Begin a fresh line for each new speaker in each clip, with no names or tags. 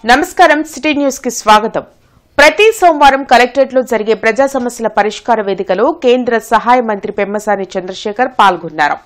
నమస్కారం city news కి స్వాగతం। ప్రతి సోమవారం కలెక్టరేట్ లో జరిగే ప్రజా సమస్యల పరిష్కార వేదికలో కేంద్ర సహాయ మంత్రి పెమ్మసాని చంద్రశేఖర్ పాల్గొన్నారు।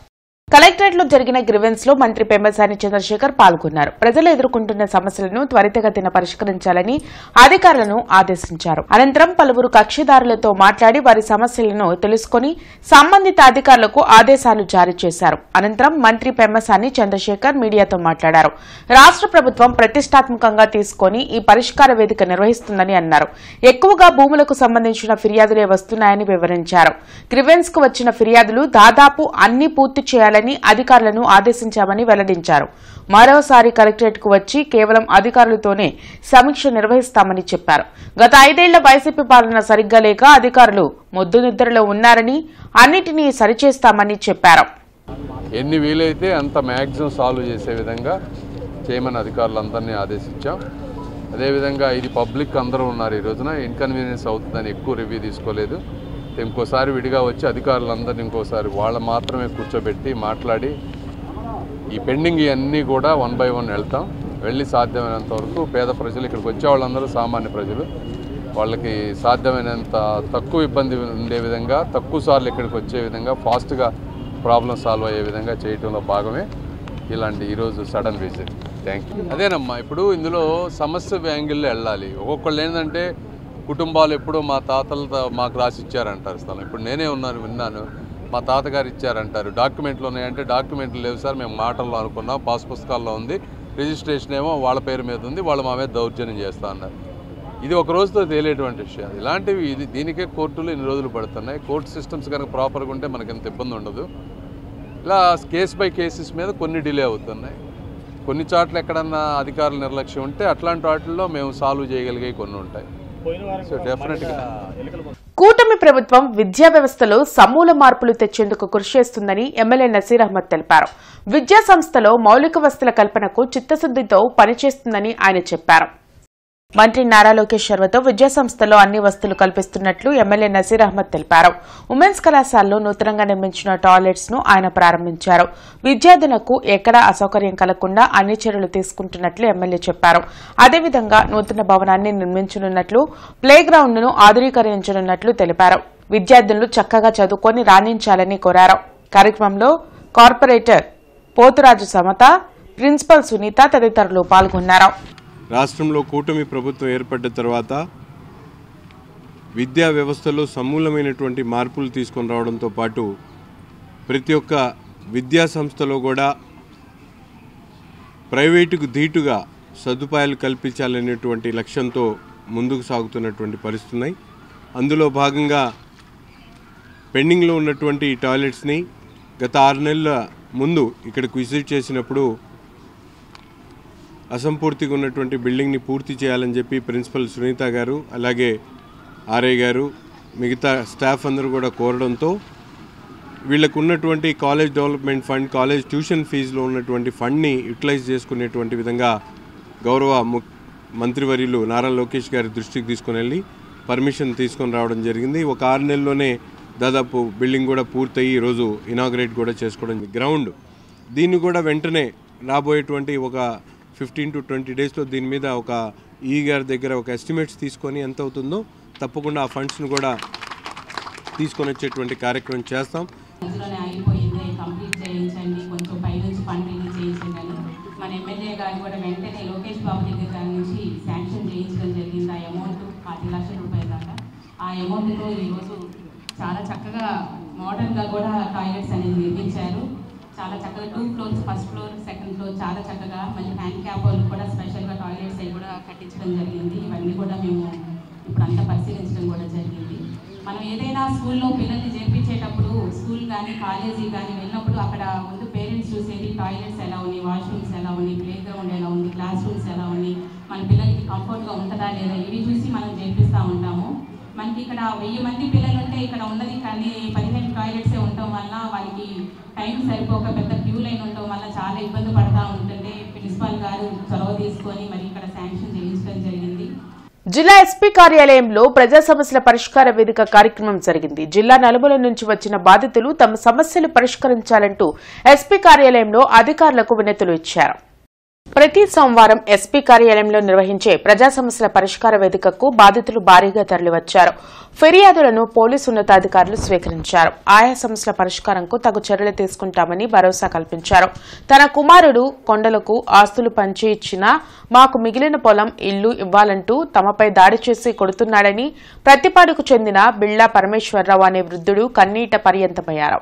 కలెక్టరేట్ లో జరిగిన గ్రీవెన్స్ లో మంత్రి పెమ్మసాని చంద్రశేఖర్ పాల్గొన్నారు। ప్రజలు ఎదుర్కొంటున్న సమస్యలను త్వరితగతిన పరిష్కరించాలని అధికారులను ఆదేశించారు। అనంతరం పలువురు కక్షిదారులతో మాట్లాడి వారి సమస్యలను తెలుసుకుని సంబంధిత అధికారులకు ఆదేశాలు జారీ చేశారు। అనంతరం మంత్రి పెమ్మసాని చంద్రశేఖర్ మీడియాతో మాట్లాడారు। రాష్ట్ర ప్రభుత్వం ప్రతిష్టాత్మకంగా తీసుకుని ఈ పరిష్కార వేదిక నిర్వహిస్తుందని అన్నారు। ఎక్కువగా భూములకు సంబంధించిన ఫిర్యాదులే వస్తున్నాయని వివరించారు। గ్రీవెన్స్ కు వచ్చిన ఫిర్యాదులు దాదాపు అన్ని పూర్తి చేయాలని అధికారులను ఆదేశించామని వెల్లడించారు। మరోసారి కలెక్టరేట్ కు వచ్చి కేవలం అధికారులతోనే సమీక్ష నిర్వహిస్తామని చెప్పారు। గత 5 ఏళ్ల వైసీపీ పాలన సరిగ్గా లేక అధికారులు మొద్దు నిద్రలో ఉన్నారని అన్నిటినీ సరిచేస్తామని చెప్పారు।
ఎన్ని వీలైతే అంత మ్యాక్సిమం సాల్వ్ చేసే విధంగా చేయమని అధికారులందరినీ ఆదేశించాం। అదేవిధంగా ఇది పబ్లిక్ అందరూ ఉన్నారు, ఈ రోజున ఇన్కన్వీనియన్స్ అవుతుందని ఎక్కువ రివ్యూ తీసుకోలేదు। ఇంకోసారి విడిగా వచ్చి అధికారులందరినీ ఇంకోసారి వాళ్ళ మాత్రమే కూర్చోబెట్టి మాట్లాడి ఈ పెండింగ్ ఇవన్నీ కూడా 1 by 1 వెళ్తాం। వెళ్ళి సాధ్యమైనంత వరకు పేద ప్రజలు, ఇక్కడికి వచ్చే వాళ్ళందరూ సామాన్య ప్రజలు, వాళ్ళకి సాధ్యమైనంత తక్కువ ఇబ్బంది ఉండే విధంగా, తక్కువ సార్లు ఇక్కడికి వచ్చే విధంగా, ఫాస్ట్గా ప్రాబ్లం సాల్వ్ అయ్యే విధంగా చేయడంలో భాగమే ఇలాంటి ఈరోజు సడన్ విజిట్। Thank you. అదేనమ్మా, ఇప్పుడు ఇందులో సమస్య యాంగిల్లో వెళ్ళాలి। ఒక్కొక్కళ్ళు ఏంటంటే కుటుంబాలు ఎప్పుడో మా తాతలతో మాకు రాసి ఇచ్చారంటారు స్థలం, ఇప్పుడు నేనే విన్నాను మా తాతగారు ఇచ్చారంటారు। డాక్యుమెంట్లు ఉన్నాయంటే డాక్యుమెంట్లు లేవు సార్, మేము మాటల్లో అనుకున్నాం, పాస్ పుస్తకాల్లో ఉంది, రిజిస్ట్రేషన్ ఏమో వాళ్ళ పేరు మీద ఉంది, వాళ్ళు మా మీద దౌర్జన్యం చేస్తా అన్నారు। ఇది ఒక రోజుతో తేలేటువంటి విషయం। ఇలాంటివి దీనికే కోర్టులు ఇన్ని రోజులు పడుతున్నాయి। కోర్టు సిస్టమ్స్ కనుక ప్రాపర్గా ఉంటే మనకి ఎంత ఇబ్బంది ఉండదు। ఇలా కేస్ బై కేసెస్ మీద కొన్ని డిలే అవుతున్నాయి। కొన్ని చోట్ల ఎక్కడన్నా అధికారుల నిర్లక్ష్యం ఉంటే అట్లాంటి వాటిల్లో మేము సాల్వ్ చేయగలిగే కొన్ని ఉంటాయి।
కూటమి ప్రభుత్వం విద్యా వ్యవస్థలో సమూల మార్పులు తెచ్చేందుకు కృషి చేస్తుందని ఎమ్మెల్యే నసీర్ అహ్మద్ తెలిపారు। విద్యా సంస్థలో మౌలిక వసతుల కల్పనకు చిత్తశుద్దితో పనిచేస్తుందని ఆయన చెప్పారు। మంత్రి నారా లోకేష్ చొరవతో విద్యా సంస్థలో అన్ని వసతులు కల్పిస్తున్నట్లు ఎమ్మెల్యే నసీర్ అహ్మద్ తెలిపారు। ఉమెన్స్ కళాశాలలో నూతనంగా నిర్మించిన టాయిలెట్స్ ను ఆయన ప్రారంభించారు। విద్యార్థులకు ఎక్కడా అసౌకర్యం కలగకుండా అన్ని చర్యలు తీసుకుంటున్నట్లు ఎమ్మెల్యే చెప్పారు। అదేవిధంగా నూతన భవనాన్ని నిర్మించనున్నట్లు, ప్లే గ్రౌండ్ ను ఆధునీకరించనున్నట్లు తెలిపారు। విద్యార్థులు చక్కగా చదువుకొని రాణించాలని కోరారు। కార్యక్రమంలో కార్పొరేటర్ పోతురాజు సమత, ప్రిన్సిపల్ సునీత తదితరులు పాల్గొన్నారు।
రాష్ట్రంలో కూటమి ప్రభుత్వం ఏర్పడ్డ తర్వాత విద్యా వ్యవస్థలో సమూలమైనటువంటి మార్పులు తీసుకొని రావడంతో పాటు ప్రతి ఒక్క విద్యా సంస్థలో కూడా ప్రైవేటుకు ధీటుగా సదుపాయాలు కల్పించాలనేటువంటి లక్ష్యంతో ముందుకు సాగుతున్నటువంటి పరిస్థితున్నాయి। అందులో భాగంగా పెండింగ్లో ఉన్నటువంటి టాయిలెట్స్ని గత 6 నెలల ముందు ఇక్కడికి విజిట్ చేసినప్పుడు అసంపూర్తిగా ఉన్నటువంటి బిల్డింగ్ని పూర్తి చేయాలని చెప్పి ప్రిన్సిపల్ సునీత గారు, అలాగే ఆర్ఐ గారు, మిగతా స్టాఫ్ అందరూ కూడా కోరడంతో వీళ్ళకు ఉన్నటువంటి college development fund, college tuition ఫీజులో ఉన్నటువంటి ఫండ్ని యూటిలైజ్ చేసుకునేటువంటి విధంగా గౌరవ మంత్రివర్యులు నారా లోకేష్ గారి దృష్టికి తీసుకుని వెళ్ళి పర్మిషన్ తీసుకొని రావడం జరిగింది। ఒక 6 నెలల్లోనే దాదాపు బిల్డింగ్ కూడా పూర్తయి ఈరోజు ఇనాగ్రేట్ కూడా చేసుకోవడం। గ్రౌండ్ దీన్ని కూడా వెంటనే రాబోయేటువంటి ఒక 15 to 20 డేస్లో దీని మీద ఒక ఈ గారి దగ్గర ఒక ఎస్టిమేట్స్ తీసుకొని ఎంత అవుతుందో తప్పకుండా ఆ ఫండ్స్ను కూడా తీసుకొని వచ్చేటువంటి కార్యక్రమం చేస్తాం।
కంప్లీట్ చేయించండి, కొంచెం పైనుంచి ఫండ్ రిలీజ్ చేయించండి అని మన ఎమ్మెల్యే గారు కూడా వెంటనే లోకేష్ బాబు దగ్గర నుంచి శాంక్షన్ చేయించడం జరిగింది। ఆ అమౌంట్ 10 లక్షల రూపాయల దాకా। ఆ అమౌంట్తో ఈరోజు చాలా చక్కగా మోడర్న్గా కూడా టాయిలెట్స్ అనేది నిర్మించారు। చాలా చక్కగా 2 floors, first floor, second floor చాలా చక్కగా, మళ్ళీ హ్యాండిక్యాప్ వాళ్ళు కూడా స్పెషల్గా టాయిలెట్స్ అవి కూడా కట్టించడం జరిగింది। ఇవన్నీ కూడా మేము ఇప్పుడు అంతా పరిశీలించడం కూడా జరిగింది। మనం ఏదైనా స్కూల్లో పిల్లల్ని చేర్పించేటప్పుడు, స్కూల్ కానీ కాలేజీ కానీ వెళ్ళినప్పుడు అక్కడ ముందు పేరెంట్స్ చూసేది టాయిలెట్స్ ఎలా ఉన్నాయి, వాష్రూమ్స్ ఎలా ఉన్నాయి, ప్లే గ్రౌండ్ ఎలా ఉంది, క్లాస్ రూమ్స్ ఎలా ఉన్నాయి, మన పిల్లలకి కంఫర్ట్గా ఉంటుందా లేదా, ఇవి చూసి మనం చేర్పిస్తూ ఉంటాము। మనకి ఇక్కడ 1000 మంది పిల్లలు ఉంటే ఇక్కడ ఉన్నది కానీ 15 టాయిలెట్సే ఉండటం వల్ల వాళ్ళకి టైం సరిపోక పెద్ద క్యూ లైన్ ఉండటం వల్ల చాలా ఇబ్బంది పడతా ఉంటుంటే ప్రిన్సిపాల్ గారు చొరవ తీసుకొని మరి ఇక్కడ శాంక్షన్ చేయించడం జరిగింది।
జిల్లా ఎస్పీ కార్యాలయంలో ప్రజా సమస్యల పరిష్కార వేదిక కార్యక్రమం జరిగింది। జిల్లా నలుమూల నుంచి వచ్చిన బాధితులు తమ సమస్యలు పరిష్కరించాలంటూ ఎస్పీ కార్యాలయంలో అధికారులకు వినతులు ఇచ్చారు। ప్రతి సోమవారం ఎస్పీ కార్యాలయంలో నిర్వహించే ప్రజా సమస్యల పరిష్కార వేదికకు బాధితులు భారీగా తరలివచ్చారు. ఫిర్యాదులను పోలీసు ఉన్నతాధికారులు స్వీకరించారు. ఆయా సమస్యల పరిష్కారంకు తగు చర్యలు తీసుకుంటామని భరోసా కల్పించారు. తన కుమారుడు కొండలకు ఆస్తులు పంచి ఇచ్చినా మాకు మిగిలిన పొలం, ఇల్లు ఇవ్వాలంటూ తమపై దాడి చేసి కొడుతున్నాడని ప్రతిపాడుకు చెందిన బిళ్లా పరమేశ్వరరావు అనే వృద్ధుడు కన్నీట పర్యంతమయ్యారు.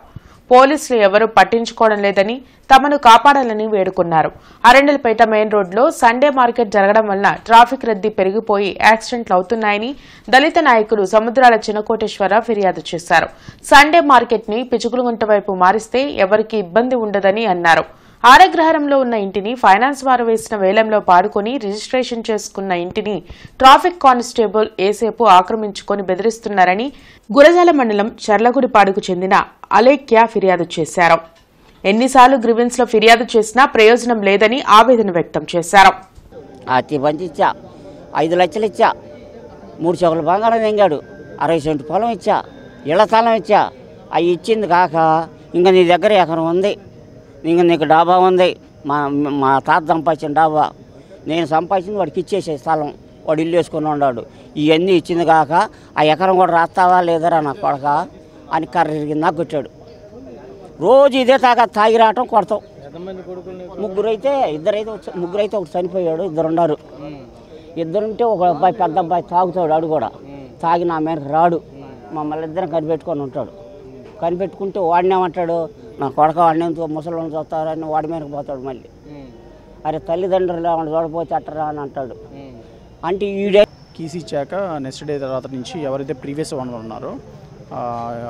పోలీసులు ఎవరూ పట్టించుకోవడం లేదని, తమను కాపాడాలని వేడుకున్నారు. అరండల్పేట మెయిన్ రోడ్లో సండే మార్కెట్ జరగడం వల్ల ట్రాఫిక్ రద్దీ పెరిగిపోయి యాక్సిడెంట్లు అవుతున్నాయని దళిత నాయకులు సముద్రాల చినకోటేశ్వరరావు ఫిర్యాదు చేశారు. సండే మార్కెట్ ని పిచుకులగుంట వైపు మారిస్తే ఎవరికీ ఇబ్బంది ఉండదని అన్నారు. ఆరగ్రహారంలో ఉన్న ఇంటిని ఫైనాన్స్ వారు వేసిన వేలంలో పాడుకుని రిజిస్ట్రేషన్ చేసుకున్న ఇంటిని ట్రాఫిక్ కానిస్టేబుల్ ఏసేపు ఆక్రమించుకుని బెదిరిస్తున్నారని గురజాల మండలం చర్లగుడిపాడుకు చెందిన అలేఖ్య ఫిర్యాదు చేశారు. ఎన్నిసార్లు గ్రీవెన్స్ లో ఫిర్యాదు చేసినా ప్రయోజనం లేదని ఆవేదన వ్యక్తం చేశారు.
5 లక్షలు ఇచ్చా, 3 చోకల బంగారం వెంగాడు, 60 సెంటు పొలం ఇచ్చా, ఇళ్ల స్థలం ఇచ్చా. అవి ఇచ్చింది కాక ఇంకా నీ దగ్గర ఎకరం ఉంది, ఇంకా నీకు డాబా ఉంది, మా తాత సంపాదించిన డాబా, నేను సంపాదించింది వాడికి ఇచ్చేసే స్థలం, వాడు ఇల్లు వేసుకొని ఉన్నాడు. ఇవన్నీ ఇచ్చింది కాక ఆ ఎకరం కూడా రాస్తావా లేదరా నా కొడక అని కర్ర ఇరిగింది నాకు కొట్టాడు. రోజు ఇదే తాగి రావటం కొడతాం. ముగ్గురైతే ఒకటి చనిపోయాడు, 2 ఉన్నారు. 2 ఉంటే ఒక అబ్బాయి, పెద్ద అబ్బాయి తాగుతాడు, ఆడు కూడా తాగి నా మీదకి రాడు, మమ్మల్ని ఇద్దరం కనిపెట్టుకొని ఉంటాడు. కనిపెట్టుకుంటే వాడినేమంటాడు, నా కొడక వాడినేంతో ముసలిని చూస్తారని వాడి మీదకి పోతాడు. మళ్ళీ అరే తల్లిదండ్రులు ఏమన్నా చూడపోతే అట్టరా అని అంటాడు. అంటే ఈడే
కీస్ ఇచ్చాక నెక్స్ట్ డే తర్వాత నుంచి ఎవరైతే ప్రీవియస్ ఓనర్ ఉన్నారో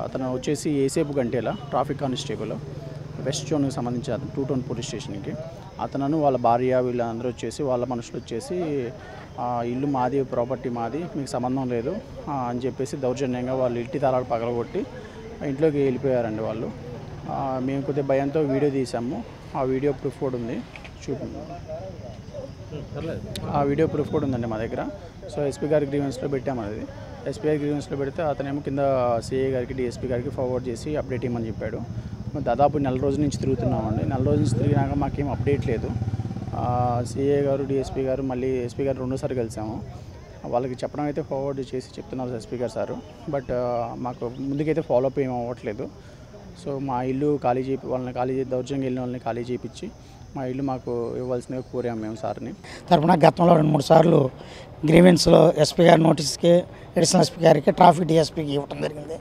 అతను వచ్చేసి ఏసేపు గంటేల ట్రాఫిక్ కానిస్టేబుల్ వెస్ట్ జోన్కి సంబంధించి 2 టౌన్ పోలీస్ స్టేషన్కి అతను వాళ్ళ భార్య వీళ్ళందరూ వచ్చేసి వాళ్ళ మనుషులు వచ్చేసి ఇల్లు మాది, ప్రాపర్టీ మాది, మీకు సంబంధం లేదు అని చెప్పేసి దౌర్జన్యంగా వాళ్ళు ఇంటి తాళాలు పగలగొట్టి ఇంట్లోకి వెళ్ళిపోయారండి వాళ్ళు. మేము కొద్దిగా భయంతో వీడియో తీసాము. ఆ వీడియో ప్రూఫ్ కూడా ఉంది, ఆ వీడియో ప్రూఫ్ కూడా ఉందండి మా దగ్గర. సో ఎస్పీ గారి గ్రీవెన్స్లో పెట్టాము. అది ఎస్పీ గారి గ్రీవెన్స్లో పెడితే అతనేమో కింద సిఐ గారికి, డిఎస్పీ గారికి ఫార్వర్డ్ చేసి అప్డేట్ ఇవ్వమని చెప్పాడు. దాదాపు 4 రోజుల నుంచి తిరుగుతున్నామండి. 4 రోజుల నుంచి తిరిగినాక మాకేం అప్డేట్ లేదు. సిఐ గారు, డిఎస్పీ గారు, మళ్ళీ ఎస్పీ గారు 2 సార్లు కలిసాము. వాళ్ళకి చెప్పడం అయితే ఫార్వర్డ్ చేసి చెప్తున్నారు ఎస్పీ గారు సారు, బట్ మాకు ముందుకైతే ఫాలోఅప్ ఏం అవ్వట్లేదు. సో మా ఇల్లు ఖాళీ చేయి, వాళ్ళని ఖాళీ చేసి దౌర్జన్యం వెళ్ళిన వాళ్ళని ఖాళీ చేయించి మా ఇల్లు మాకు ఇవ్వాల్సిందిగా కోరాము మేము సార్ని.
తరపున గతంలో 2-3 సార్లు గ్రీవెన్స్లో ఎస్పీ గారి నోటీస్కి, అడిషనల్ ఎస్పీ గారికి, ట్రాఫిక్ డిఎస్పీకి ఇవ్వడం జరిగింది.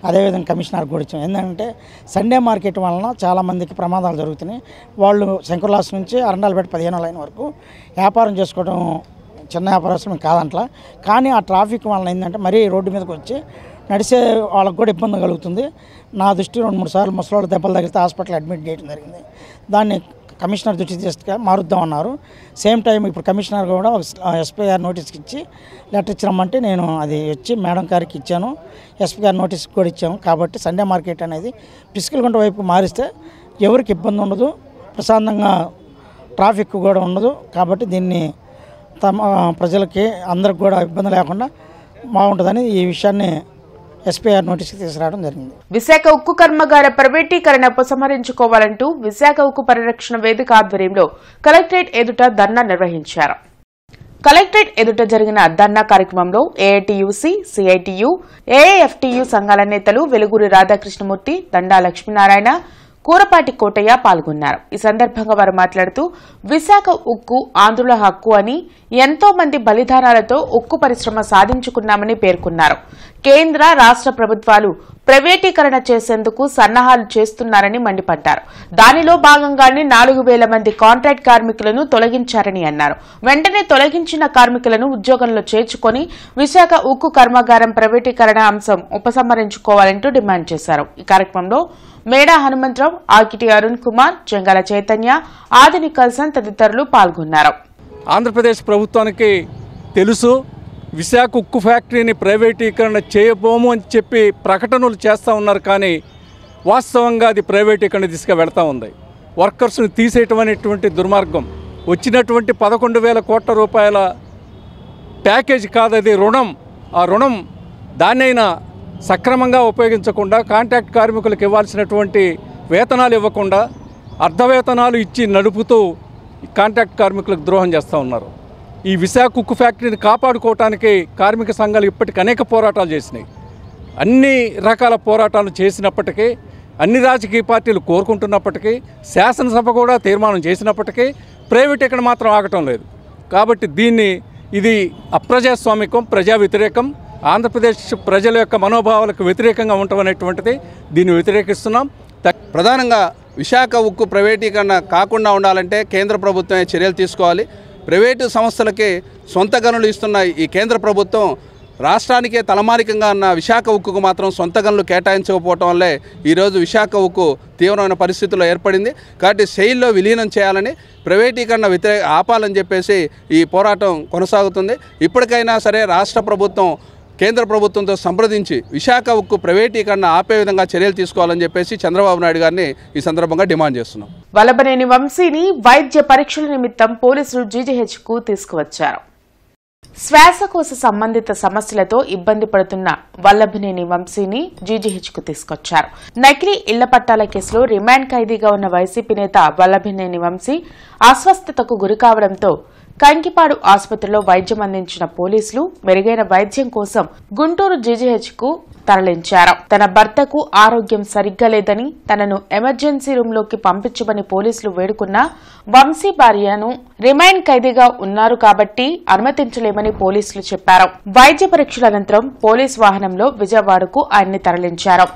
అదేవిధంగా కమిషనర్ కూడా ఇచ్చాం. ఏంటంటే సండే మార్కెట్ వలన చాలామందికి ప్రమాదాలు జరుగుతున్నాయి. వాళ్ళు శంకుర్లాస్ నుంచి అరండాలపేట 15వ లైన్ వరకు వ్యాపారం చేసుకోవడం చిన్న వ్యాపారస్తులు కాదంట్లా. కానీ ఆ ట్రాఫిక్ వలన ఏంటంటే మరీ రోడ్డు మీదకి వచ్చి నడిచే వాళ్ళకు కూడా ఇబ్బంది కలుగుతుంది. నా దృష్టి 2-3 సార్లు ముసలోళ్ళు దెబ్బలు తగిలితే హాస్పిటల్ అడ్మిట్ చేయడం జరిగింది. దాన్ని కమిషనర్ దృష్టి తీసుకు మారుద్దామన్నారు. సేమ్ టైం ఇప్పుడు కమిషనర్ కూడా ఎస్పీ గారి నోటీస్కి ఇచ్చి లెటర్ ఇచ్చినామంటే నేను అది వచ్చి మేడం గారికి ఇచ్చాను, ఎస్పీ గారి నోటీస్కి కూడా ఇచ్చాము. కాబట్టి సండే మార్కెట్ అనేది పిసుకలగుంట వైపు మారిస్తే ఎవరికి ఇబ్బంది ఉండదు, ప్రశాంతంగా ట్రాఫిక్ కూడా ఉండదు. కాబట్టి దీన్ని ప్రజలకి అందరికి కూడా ఇబ్బంది లేకుండా బాగుంటుందని ఈ విషయాన్ని ఎస్పీఆర్ నోటీస్కి తీసుకురావడం జరిగింది.
విశాఖ ఉక్కు కర్మాగార ప్రైవేటీకరణ ఉపసంహరించుకోవాలంటూ విశాఖ ఉక్కు పరిరక్షణ వేదిక ఆధ్వర్యంలో కలెక్టరేట్ ఎదుట ధర్నా నిర్వహించారు. కలెక్టరేట్ ఎదుట జరిగిన ధర్నా కార్యక్రమంలో ఏఐటీయూసీ, సిఐటియు, ఏఐఎఫ్టియు సంఘాల నేతలు వెలుగురి రాధాకృష్ణమూర్తి, దండా లక్ష్మీనారాయణ, కూరపాటి కోటయ్య పాల్గొన్నారు. ఈ సందర్భంగా వారు మాట్లాడుతూ విశాఖ ఉక్కు ఆంధ్రుల హక్కు అని, ఎంతో మంది బలిదానాలతో ఉక్కు పరిశ్రమ సాధించుకున్నామని పేర్కొన్నారు. కేంద్ర, రాష్ట్ర ప్రభుత్వాలు ప్రైవేటీకరణ చేసేందుకు సన్నాహాలు చేస్తున్నారని మండిపడ్డారు. దానిలో భాగంగానే 4,000 మంది కాంట్రాక్ట్ కార్మికులను తొలగించారని అన్నారు. వెంటనే తొలగించిన కార్మికులను ఉద్యోగంలో చేర్చుకొని విశాఖ ఉక్కు కర్మాగారం ప్రైవేటీకరణ అంశం ఉపసంహరించుకోవాలంటూ డిమాండ్ చేశారు. ఈ కార్యక్రమంలో మేడా హనుమంతరావు, ఆకిటి అరుణ్ కుమార్, జంగాల చైతన్య, ఆదిని కల్సన్ తదితరులు పాల్గొన్నారు.
ఆంధ్రప్రదేశ్ ప్రభుత్వానికి తెలుసు విశాఖ ఉక్కు ఫ్యాక్టరీని ప్రైవేటీకరణ చేయబోము అని చెప్పి ప్రకటనలు చేస్తూ ఉన్నారు. కానీ వాస్తవంగా అది ప్రైవేటీకరణ దిశగా వెళ్తూ ఉంది. వర్కర్స్ని తీసేయటం అనేటువంటి దుర్మార్గం. వచ్చినటువంటి 11,000 కోట్ల రూపాయల ప్యాకేజ్ కాదు అది, రుణం. ఆ రుణం దాన్నైనా సక్రమంగా ఉపయోగించకుండా, కాంట్రాక్ట్ కార్మికులకు ఇవ్వాల్సినటువంటి వేతనాలు ఇవ్వకుండా, అర్ధవేతనాలు ఇచ్చి నడుపుతూ కాంట్రాక్ట్ కార్మికులకు ద్రోహం చేస్తూ ఉన్నారు. ఈ విశాఖ ఉక్కు ఫ్యాక్టరీని కాపాడుకోవటానికి కార్మిక సంఘాలు ఇప్పటికి అనేక పోరాటాలు చేసినాయి. అన్ని రకాల పోరాటాలు చేసినప్పటికీ, అన్ని రాజకీయ పార్టీలు కోరుకుంటున్నప్పటికీ, శాసనసభ కూడా తీర్మానం చేసినప్పటికీ ప్రైవేటీకరణ మాత్రం ఆగటం లేదు. కాబట్టి ఇది అప్రజాస్వామికం, ప్రజా వ్యతిరేకం, ఆంధ్రప్రదేశ్ ప్రజల యొక్క మనోభావాలకు వ్యతిరేకంగా ఉండటం అనేటువంటిది దీన్ని వ్యతిరేకిస్తున్నాం.
ప్రధానంగా విశాఖ ఉక్కు ప్రైవేటీకరణ కాకుండా ఉండాలంటే కేంద్ర ప్రభుత్వమే చర్యలు తీసుకోవాలి. ప్రైవేటు సంస్థలకి సొంత గనులు ఇస్తున్న ఈ కేంద్ర ప్రభుత్వం రాష్ట్రానికే తలమానికంగా ఉన్న విశాఖ ఉక్కుకు మాత్రం సొంత గనులు కేటాయించకపోవటం వల్లే ఈరోజు విశాఖ ఉక్కు తీవ్రమైన పరిస్థితుల్లో ఏర్పడింది. కాబట్టి సెయిల్లో విలీనం చేయాలని, ప్రైవేటీకరణ ఆపాలని చెప్పేసి ఈ పోరాటం కొనసాగుతుంది. ఇప్పటికైనా సరే రాష్ట్ర ప్రభుత్వం కేంద్ర ప్రభుత్వంతో సంప్రదించి విశాఖ ఉక్కు ప్రైవేటీకరణ ఆపే విధంగా చర్యలు తీసుకోవాలని చెప్పేసి చంద్రబాబు నాయుడు గారిని ఈ సందర్భంగా డిమాండ్ చేస్తున్నాం.
వల్లభనేని వంశీని వైద్య పరీక్షల నిమిత్తం పోలీసులు జీజీహెచ్కు తీసుకువచ్చారు. శ్వాసకోశ సంబంధిత సమస్యలతో ఇబ్బంది పడుతున్న వల్లభనేని వంశీని జీజీహెచ్కు తీసుకొచ్చారు. నకిలీ ఇళ్ల పట్టాల కేసులో రిమాండ్ ఖైదీగా ఉన్న వైసీపీ నేత వల్లభనేని వంశీ అస్వస్థతకు గురికావడంతో కంకిపాడు ఆసుపత్రిలో వైద్యం అందించిన పోలీసులు మెరుగైన వైద్యం కోసం గుంటూరు జీజీహెచ్కు తరలించారు. తన భర్తకు ఆరోగ్యం సరిగ్గా లేదని తనను ఎమర్జెన్సీ రూంలోకి పంపించమని పోలీసులు వేడుకున్నా వంశీ భార్యను రిమాండ్ ఖైదీగా ఉన్నారు కాబట్టి అనుమతించలేమని పోలీసులు చెప్పారు. వైద్య పరీక్షల అనంతరం పోలీసు వాహనంలో విజయవాడకు ఆయన్ని తరలించారు.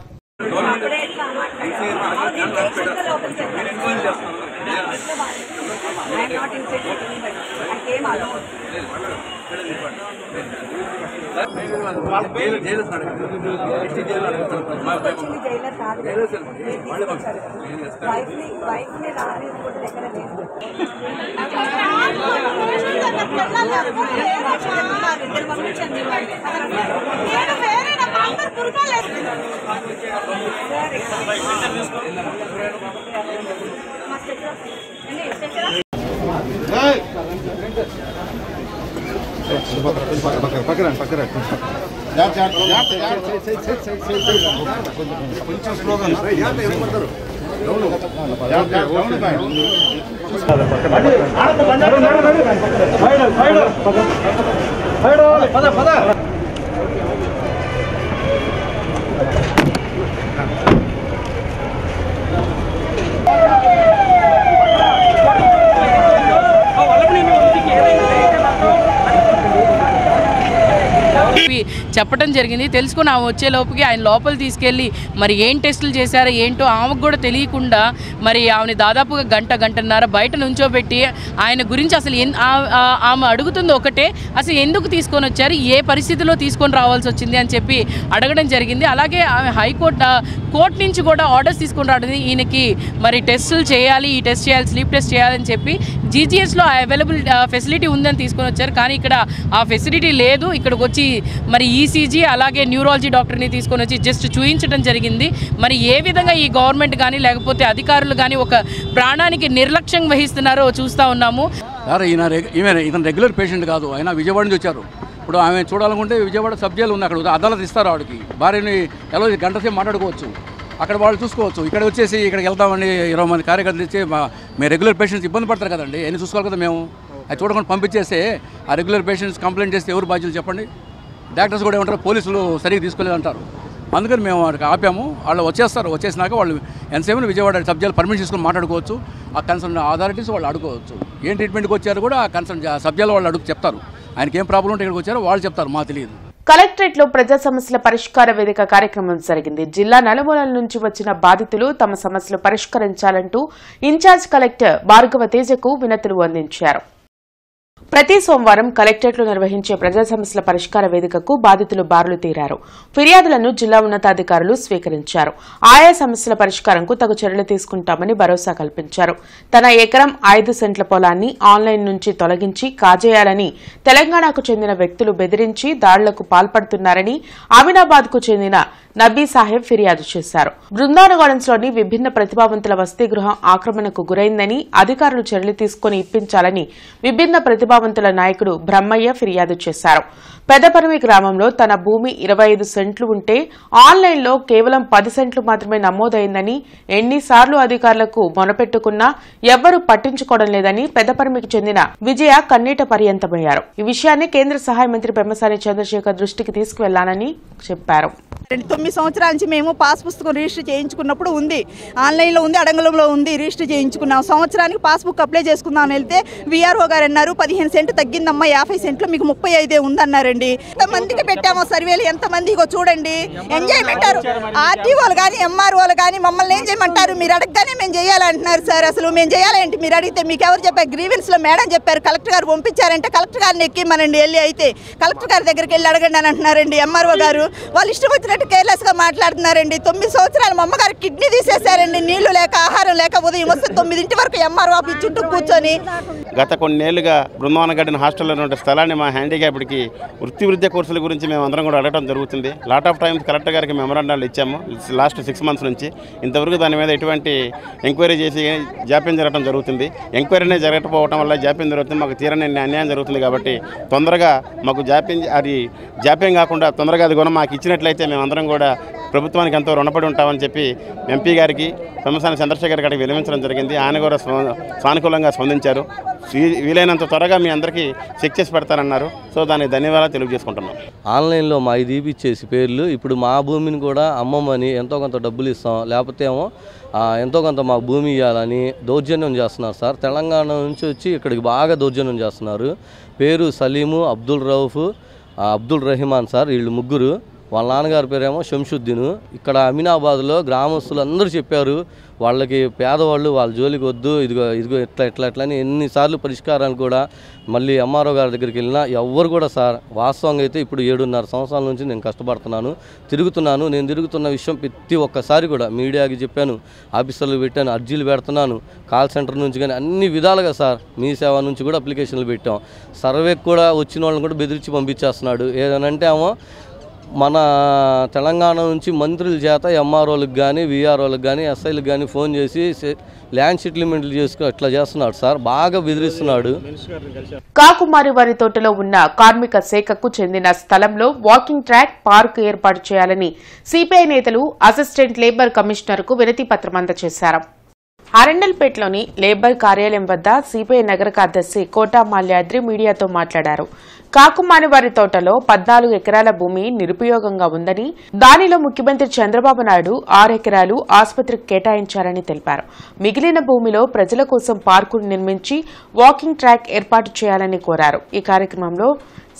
చెప్పడం జరిగింది. తెలుసుకుని ఆమె వచ్చేలోపుకి ఆయన లోపల తీసుకెళ్ళి మరి ఏం టెస్టులు చేశారో ఏంటో ఆమెకు కూడా తెలియకుండా మరి ఆమెని దాదాపుగా గంటన్నర బయట నుంచోబెట్టి ఆయన గురించి అసలు ఆమె అడుగుతుంది ఒకటే, అసలు ఎందుకు తీసుకొని వచ్చారు, ఏ పరిస్థితిలో తీసుకొని రావాల్సి వచ్చింది అని చెప్పి అడగడం జరిగింది. అలాగే ఆమె కోర్టు నుంచి కూడా ఆర్డర్స్ తీసుకొని రావడం, ఈయనకి మరి టెస్టులు చేయాలి, ఈ టెస్ట్ చేయాలి, స్లీప్ టెస్ట్ చేయాలని చెప్పి జీజీఎస్లో అవైలబుల్ ఫెసిలిటీ ఉందని తీసుకొని వచ్చారు. కానీ ఇక్కడ ఆ ఫెసిలిటీ లేదు. ఇక్కడికి వచ్చి మరి ఈసీజీ అలాగే న్యూరాలజీ డాక్టర్ని తీసుకొని వచ్చి జస్ట్ చూయించడం జరిగింది. మరి ఏ విధంగా ఈ గవర్నమెంట్ కానీ లేకపోతే అధికారులు కానీ ఒక ప్రాణానికి నిర్లక్ష్యం వహిస్తున్నారో చూస్తూ ఉన్నాము.
ఇతను రెగ్యులర్ పేషెంట్ కాదు, ఆయన విజయవాడ నుంచి వచ్చారు. ఇప్పుడు ఆమె చూడాలనుకుంటే విజయవాడ సబ్ జైలు ఉంది, అక్కడ అదాలత్ ఇస్తారు. ఆవిడకి భార్యని ఎలా గంట సేపు మాట్లాడుకోవచ్చు, అక్కడ వాళ్ళు చూసుకోవచ్చు. ఇక్కడ వచ్చేసి ఇక్కడికి వెళ్తామని 20 మంది కార్యకర్తలు ఇచ్చి మేము రెగ్యులర్ పేషెంట్స్ ఇబ్బంది పడతారు కదండి, ఎన్ని చూసుకోవాలి కదా. మేము అది చూడకుండా పంపించేస్తే ఆ రెగ్యులర్ పేషెంట్స్ కంప్లైంట్ చేస్తే ఎవరు బాధ్యులు చెప్పండి. డాక్టర్స్ కూడా ఏమంటారు, పోలీసులు సరిగ్గా తీసుకోలేదు అంటారు. అందుకని మేము వాడికి ఆపాము. వాళ్ళు వచ్చేస్తారు, వచ్చేసినాక వాళ్ళు ఎంతసేపు విజయవాడ సబ్ జైలు పర్మిషన్ తీసుకొని మాట్లాడుకోవచ్చు. ఆ కన్సర్న్ అథారిటీస్ వాళ్ళు అడుకోవచ్చు. ఏం ట్రీట్మెంట్కి వచ్చారు కూడా ఆ కన్సర్న్ సబ్ జైలు వాళ్ళు చెప్తారు. ఆయనకి ఏం ప్రాబ్లం ఉంటే ఇక్కడికి వచ్చారో వాళ్ళు చెప్తారు, మాకు తెలియదు.
కలెక్టరేట్ లో ప్రజా సమస్యల పరిష్కార వేదిక కార్యక్రమం జరిగింది. జిల్లా నలుమూలల నుంచి వచ్చిన బాధితులు తమ సమస్యలు పరిష్కరించాలంటూ ఇన్ఛార్జ్ కలెక్టర్ భార్గవ తేజకు వినతులు అందించారు. ప్రతి సోమవారం కలెక్టరేట్లో నిర్వహించే ప్రజా సమస్యల పరిష్కార వేదికకు బాధితులు బారులు తీరారు. ఫిర్యాదులను జిల్లా ఉన్నతాధికారులు స్వీకరించారు. ఆయా సమస్యల పరిష్కారంకు తగు చర్యలు తీసుకుంటామని భరోసా కల్పించారు. తన ఎకరం 5 సెంట్ల పొలాన్ని ఆన్లైన్ నుంచి తొలగించి కాజేయాలని తెలంగాణకు చెందిన వ్యక్తులు బెదిరించి దాడులకు పాల్పడుతున్నారని, అమినాబాద్ కు చెందిన నబీ సాహెబ్ ఫిర్యాదు చేశారు. బృందావన గార్డెన్స్ లోని విభిన్న ప్రతిభావంతుల వసతి గృహం ఆక్రమణకు గురైందని అధికారులు చర్యలు తీసుకుని ఇప్పించాలని విభిన్న ప్రతిభావంతుల నాయకుడు బ్రహ్మయ్య ఫిర్యాదు చేశారు. పెదపరిమి గ్రామంలో తన భూమి 25 సెంట్లు ఉంటే ఆన్లైన్లో కేవలం 10 సెంట్లు మాత్రమే నమోదైందని, ఎన్నిసార్లు అధికారులకు మొనపెట్టుకున్నా ఎవ్వరూ పట్టించుకోవడం లేదని పెదపరిమికి చెందిన విజయ కన్నీట పర్యంతమయ్యారు. ఈ విషయాన్ని కేంద్ర సహాయ మంత్రి పెమ్మసాని చంద్రశేఖర్ దృష్టికి తీసుకువెళ్లానని చెప్పారు.
9 సంవత్సరాల నుంచి మేము పాస్ పుస్తకం రిజిస్టర్ చేయించుకున్నప్పుడు ఉంది, ఆన్లైన్లో ఉంది, అడంగలంలో ఉంది, రిజిస్టర్ చేయించుకున్నాం. సంవత్సరానికి పాస్బుక్ అప్లై చేసుకుందామని వెళ్తే వీఆర్ఓ గారు అన్నారు 15 సెంట్లు తగ్గిందమ్మా, 50 సెంట్లు మీకు 35 ఉందన్నారండి. ఎంతమందికి పెట్టామో సర్వేలు, ఎంతమందికో చూడండి. ఎంజాయ్మెంట్ ఆర్టీఓలు కానీ ఎంఆర్ఓలు కానీ మమ్మల్ని ఏం చేయమంటారు, మీరు అడగగానే మేము చేయాలంటున్నారు సార్. అసలు మేము చేయాలంటే మీరు అడిగితే మీకు ఎవరు చెప్పారు? గ్రీవెన్స్లో మేడం చెప్పారు, కలెక్టర్ గారు పంపించారంటే కలెక్టర్ గారిని ఎక్కిమనండి వెళ్ళి, అయితే కలెక్టర్ గారి దగ్గరికి వెళ్ళి అడగండి అని అంటున్నారండి. ఎంఆర్ఓ గారు వాళ్ళు ఇష్టం వచ్చినట్టు కేర్లెస్ గా మాట్లాడుతున్నారండి. 9 సంవత్సరాలు మా అమ్మగారు కిడ్నీ తీసేశారండి, నీళ్లు లేక ఆహారం లేక ఉదయం వస్తే 9 వరకు ఎంఆర్ఓ ఆఫీస్ చుట్టూ కూర్చొని.
గత కొన్నేళ్లుగా బృందావన గార్డెన్ హాస్టల్లో ఉన్న స్థలాన్ని మా హ్యాండిక్యాప్డ్కి వృత్తి కోర్సుల గురించి మేము అందరం కూడా అడగడం జరుగుతుంది. లాట్ ఆఫ్ టైమ్స్ కలెక్టర్ గారికి మెమరాండాలు ఇచ్చాము లాస్ట్ 6 మంత్స్ నుంచి. ఇంతవరకు దాని మీద ఎటువంటి ఎంక్వైరీ చేసి జాప్యం జరగడం జరుగుతుంది. ఎంక్వైరీనే జరగకపోవడం వల్ల జాప్యం జరుగుతుంది, మాకు తీరని అన్యాయం జరుగుతుంది. కాబట్టి తొందరగా మాకు జాప్యం కాకుండా తొందరగా అది కూడా మాకు ఇచ్చినట్లయితే మేము అందరం కూడా ప్రభుత్వానికి ఎంతో రుణపడి ఉంటామని చెప్పి ఎంపీ గారికి పెమ్మసాని చంద్రశేఖర్ గారికి విన్నవించడం జరిగింది. ఆయన కూడా సానుకూలంగా స్పందించారు. వీలైనంత త్వరగా మీ అందరికీ చెక్ చేసి పెడతారన్నారు. సో దానికి ధన్యవాదాలు తెలియజేసుకుంటున్నాం.
ఆన్లైన్లో మా ఇది ఇచ్చేసి పేర్లు ఇప్పుడు మా భూమిని కూడా అమ్మమని ఎంతో కొంత డబ్బులు ఇస్తాం, లేకపోతే ఏమో ఎంతో కొంత మా భూమి ఇవ్వాలని దౌర్జన్యం చేస్తున్నారు సార్. తెలంగాణ నుంచి వచ్చి ఇక్కడికి బాగా దౌర్జన్యం చేస్తున్నారు. పేరు సలీము, అబ్దుల్ రౌఫ్, అబ్దుల్ రహమాన్ సార్, వీళ్ళు ముగ్గురు. వాళ్ళ నాన్నగారి పేరేమో శంషుద్దీన్. ఇక్కడ అమీనాబాద్లో గ్రామస్తులు అందరూ చెప్పారు వాళ్ళకి పేదవాళ్ళు వాళ్ళ జోలికి వద్దు, ఇదిగో ఇట్లా అని ఎన్నిసార్లు పరిష్కారాలు కూడా మళ్ళీ ఎంఆర్ఓ గారి దగ్గరికి వెళ్ళినా ఎవ్వరు కూడా సార్. వాస్తవంగా అయితే ఇప్పుడు 7.5 సంవత్సరాల నుంచి నేను కష్టపడుతున్నాను, తిరుగుతున్నాను. నేను తిరుగుతున్న విషయం ప్రతి ఒక్కసారి కూడా మీడియాకి చెప్పాను, ఆఫీసర్లు పెట్టాను, అర్జీలు పెడుతున్నాను, కాల్ సెంటర్ నుంచి కానీ అన్ని విధాలుగా సార్. మీ సేవ నుంచి కూడా అప్లికేషన్లు పెట్టాం. సర్వేకి కూడా వచ్చిన వాళ్ళని కూడా బెదిరించి పంపించేస్తున్నాడు. ఏదనంటే ఏమో మన తెలంగాణ నుంచి మంత్రుల చేత ఎంఆర్ఓలకు కానీ వీఆర్ఓలకు కానీ ఎస్ఐలకు కానీ ఫోన్ చేసి ల్యాండ్ సెటిల్మెంట్లు చేసుకో ఇట్లా చేస్తున్నాడు సార్, బాగా బెదిరిస్తున్నాడు.
కాకుమారి వారి తోటలో ఉన్న కార్మిక శాఖకు చెందిన స్థలంలో వాకింగ్ ట్రాక్, పార్క్ ఏర్పాటు చేయాలని సిపిఐ నేతలు అసిస్టెంట్ లేబర్ కమిషనర్ కు వినతి పత్రం అందజేశారు. అరండల్పేటలోని లేబర్ కార్యాలయం వద్ద సిపిఐ నగర కార్యదర్శి కోటా మాల్యాద్రి మీడియాతో మాట్లాడారు. కాకుమాని వారి తోటలో 14 ఎకరాల భూమి నిరుపయోగంగా ఉందని, దానిలో ముఖ్యమంత్రి చంద్రబాబు నాయుడు 6 ఎకరాలు ఆసుపత్రికి కేటాయించారని తెలిపారు. మిగిలిన భూమిలో ప్రజల కోసం పార్కును నిర్మించి వాకింగ్ ట్రాక్ ఏర్పాటు చేయాలని కోరారు. ఈ కార్యక్రమంలో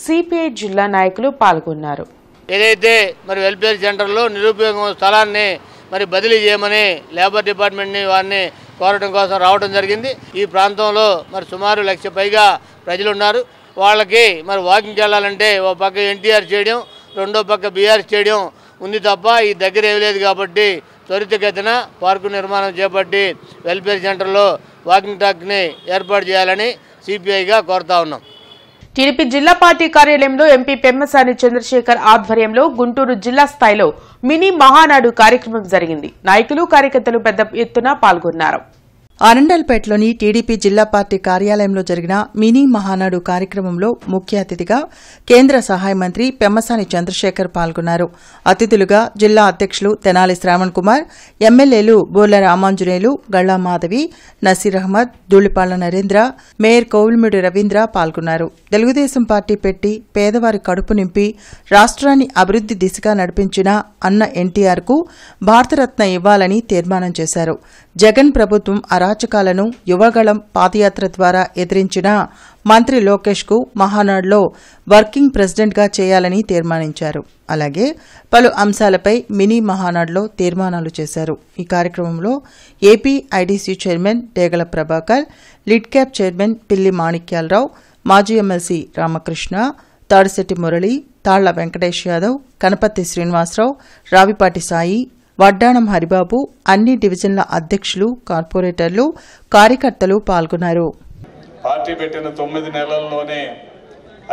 సిపిఐ జిల్లా నాయకులు పాల్గొన్నారు.
ఏదైతే మరి వెల్ఫేర్ సెంటర్లో నిరుపయోగం స్థలాన్ని మరి బదిలీ చేయమని లేబర్ డిపార్ట్మెంట్ని వారిని కోరడం కోసం రావడం జరిగింది. ఈ ప్రాంతంలో మరి సుమారు 1 లక్ష పైగా ప్రజలు ఉన్నారు. వాళ్ళకి మరి వాకింగ్కి వెళ్ళాలంటే ఓ పక్క ఎన్టీఆర్ స్టేడియం, రెండో పక్క బీఆర్ స్టేడియం ఉంది తప్ప ఈ దగ్గర ఏమీ లేదు. కాబట్టి త్వరితగతిన పార్కు నిర్మాణం చేపట్టి వెల్ఫేర్ సెంటర్లో వాకింగ్ ట్రాక్ని ఏర్పాటు చేయాలని సిపిఐగా కోరుతా ఉన్నాం.
టీడీపీ జిల్లా పార్టీ కార్యాలయంలో ఎంపీ పెమ్మసాని చంద్రశేఖర్ ఆధ్వర్యంలో గుంటూరు జిల్లా స్థాయిలో మినీ మహానాడు కార్యక్రమం జరిగింది. నాయకులు, కార్యకర్తలు పెద్ద ఎత్తున పాల్గొన్నారు.
అరండల్పేటలోని టీడీపీ జిల్లా పార్టీ కార్యాలయంలో జరిగిన మినీ మహానాడు కార్యక్రమంలో ముఖ్య అతిథిగా కేంద్ర సహాయ మంత్రి పెమ్మసాని చంద్రశేఖర్ పాల్గొన్నారు. అతిథులుగా జిల్లా అధ్యక్షులు తెనాలి శ్రావణ్ కుమార్, ఎమ్మెల్యేలు బోర్ల రామాంజనేయులు, గళ్లా మాధవి, నసీర్ అహ్మద్, ధూళిపాళ్ల నరేంద్ర, మేయర్ కోవిల్మిడి రవీంద్ర పాల్గొన్నారు. తెలుగుదేశం పార్టీ పెట్టి పేదవారి కడుపు నింపి రాష్ట్రాన్ని అభివృద్ది దిశగా నడిపించిన అన్న ఎన్టీఆర్కు భారతరత్న ఇవ్వాలని తీర్మానం చేశారు. జగన్ ప్రభుత్వం అరాచకాలను యువగళం పాదయాత్ర ద్వారా ఎదిరించిన మంత్రి లోకేష్ కు మహానాడులో వర్కింగ్ ప్రెసిడెంట్గా చేయాలని తీర్మానించారు. అలాగే పలు అంశాలపై మినీ మహానాడులో తీర్మానాలు చేశారు. ఈ కార్యక్రమంలో ఏపీ ఐడీసీ చైర్మన్ డేగల ప్రభాకర్, లిడ్ క్యాప్ చైర్మన్ పిల్లి మాణిక్యాలరావు, మాజీ ఎమ్మెల్సీ రామకృష్ణ, తాడిశెట్టి మురళి, తాళ్ల వెంకటేష్ యాదవ్, కనపర్తి శ్రీనివాసరావు, రావిపాటి సాయి, వడ్డాణం హరిబాబు, అన్ని డివిజన్ల అధ్యక్షులు, కార్పొరేటర్లు, కార్యకర్తలు పాల్గొన్నారు.
పార్టీ పెట్టిన 9 నెలల్లోనే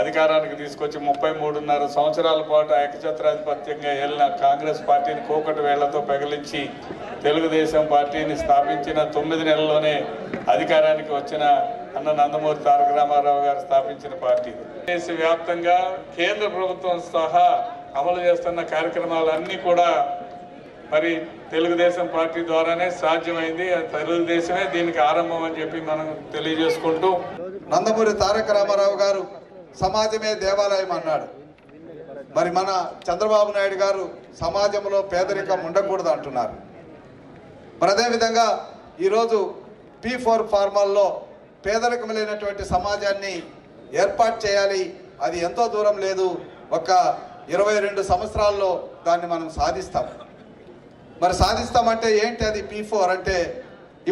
అధికారానికి తీసుకొచ్చి 33.5 సంవత్సరాల పాటు ఏకఛత్రాధిపత్యంగా ఏలిన కాంగ్రెస్ పార్టీని కూకటి వేళ్లతో పెగిలించి తెలుగుదేశం పార్టీని స్థాపించిన 9 నెలల్లోనే అధికారానికి వచ్చిన అన్న నందమూరి తారక రామారావు గారు స్థాపించిన పార్టీ. దేశవ్యాప్తంగా కేంద్ర ప్రభుత్వం సహా అమలు చేస్తున్న కార్యక్రమాలన్నీ కూడా మరి తెలుగుదేశం పార్టీ ద్వారానే సాధ్యమైంది. తెలుగుదేశమే దీనికి ఆరంభం అని చెప్పి మనం తెలియజేసుకుంటూ,
నందమూరి తారక రామారావు గారు సమాజమే దేవాలయం అన్నాడు. మరి మన చంద్రబాబు నాయుడు గారు సమాజంలో పేదరికం ఉండకూడదు అంటున్నారు. మరి అదేవిధంగా ఈరోజు P4 ఫార్మాల్లో పేదరికం లేనటువంటి సమాజాన్ని ఏర్పాటు చేయాలి. అది ఎంతో దూరం లేదు, ఒక 22 సంవత్సరాల్లో దాన్ని మనం సాధిస్తాం. మరి సాధిస్తామంటే ఏంటి అది P4 అంటే?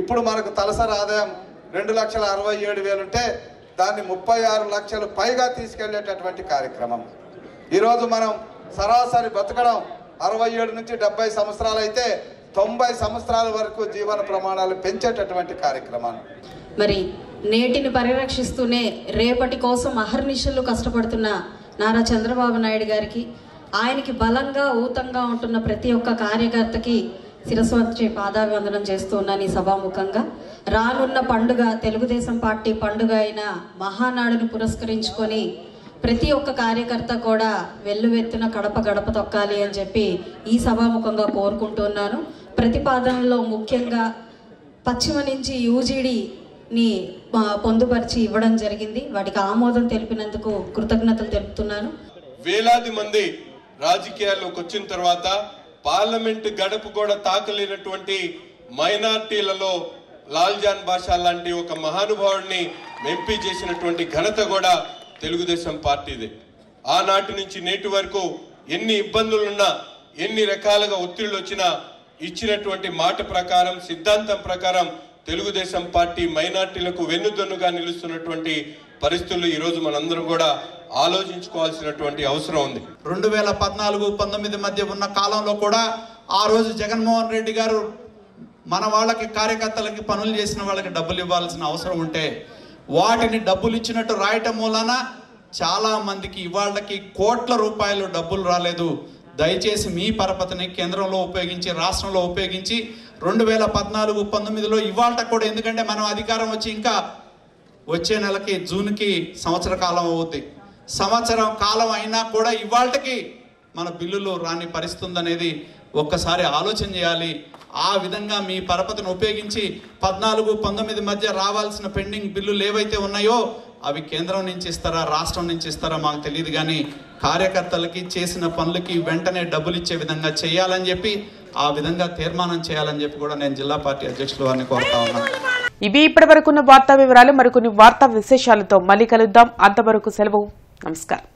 ఇప్పుడు మనకు తలసరి ఆదాయం 2,67,000 ఉంటే దాన్ని 36 లక్షలు పైగా తీసుకెళ్లేటటువంటి కార్యక్రమం. ఈరోజు మనం సరాసరి బతకడం 67 నుంచి 70 సంవత్సరాలు అయితే 90 సంవత్సరాల వరకు జీవన ప్రమాణాలు పెంచేటటువంటి కార్యక్రమాలు.
మరి నేటిని పరిరక్షిస్తూనే రేపటి కోసం అహర్నిశలు కష్టపడుతున్న నారా చంద్రబాబు నాయుడు గారికి, ఆయనకి బలంగా ఊతంగా ఉంటున్న ప్రతి ఒక్క కార్యకర్తకి శిరస్సు వంచి పాదాభివందనం చేస్తున్నాను ఈ సభాముఖంగా. రానున్న పండుగ తెలుగుదేశం పార్టీ పండుగ అయిన మహానాడును పురస్కరించుకొని ప్రతి ఒక్క కార్యకర్త కూడా వెల్లువెత్తున గడప గడప తొక్కాలి అని చెప్పి ఈ సభాముఖంగా కోరుకుంటున్నాను. ప్రతిపాదనలో ముఖ్యంగా పశ్చిమ నుంచి యూజీడీని పొందుపరిచి ఇవ్వడం జరిగింది. వాటికి ఆమోదం తెలిపినందుకు కృతజ్ఞతలు తెలుపుతున్నాను.
వేలాది మంది రాజకీయాల్లోకి వచ్చిన తర్వాత పార్లమెంట్ గడప కూడా తాకలేనటువంటి మైనార్టీలలో లాల్జాన్ బాషా లాంటి ఒక మహానుభావుడిని ఎంపీ చేసినటువంటి ఘనత కూడా తెలుగుదేశం పార్టీదే. ఆనాటి నుంచి నేటి వరకు ఎన్ని ఇబ్బందులున్నా, ఎన్ని రకాలుగా ఒత్తిళ్లు వచ్చినా ఇచ్చినటువంటి మాట ప్రకారం, సిద్ధాంతం ప్రకారం తెలుగుదేశం పార్టీ మైనార్టీలకు వెన్నుదన్నుగా నిలుస్తున్నటువంటి పరిస్థితులు ఈరోజు మనందరం కూడా ఆలోచించుకోవాల్సినటువంటి అవసరం ఉంది.
2014-19 మధ్య ఉన్న కాలంలో కూడా ఆ రోజు జగన్మోహన్ రెడ్డి గారు మన వాళ్ళకి, కార్యకర్తలకి, పనులు చేసిన వాళ్ళకి డబ్బులు ఇవ్వాల్సిన అవసరం ఉంటే వాటిని డబ్బులు ఇచ్చినట్టు రాయటం మూలన చాలా మందికి ఇవాళ్ళకి కోట్ల రూపాయలు డబ్బులు రాలేదు. దయచేసి మీ పరపతిని కేంద్రంలో ఉపయోగించి, రాష్ట్రంలో ఉపయోగించి 2014-19లో ఇవాళ కూడా, ఎందుకంటే మనం అధికారం వచ్చి ఇంకా వచ్చే నెలకి జూన్కి సంవత్సర కాలం అవుద్ది. సంవత్సరం కాలం అయినా కూడా ఇవాళకి మన బిల్లులు రాని పరిస్థితి ఉందనేది ఒక్కసారి ఆలోచన చేయాలి. ఆ విధంగా మీ పరపతిని ఉపయోగించి 14-19 మధ్య రావాల్సిన పెండింగ్ బిల్లులు ఏవైతే ఉన్నాయో అవి కేంద్రం నుంచి ఇస్తారా, రాష్ట్రం నుంచి ఇస్తారా మాకు తెలియదు, కానీ కార్యకర్తలకి చేసిన పనులకి వెంటనే డబ్బులు ఇచ్చే విధంగా చేయాలని చెప్పి, ఆ విధంగా తీర్మానం చేయాలని చెప్పి కూడా నేను జిల్లా పార్టీ అధ్యక్షుల వారిని కోరుతా ఉన్నాను.
ఇవి ఇప్పటి వరకున్న వార్తా వివరాలు. మరికొన్ని వార్తా విశేషాలతో మళ్ళీ కలుద్దాం. అంతవరకు సెలవు. నమస్కారం.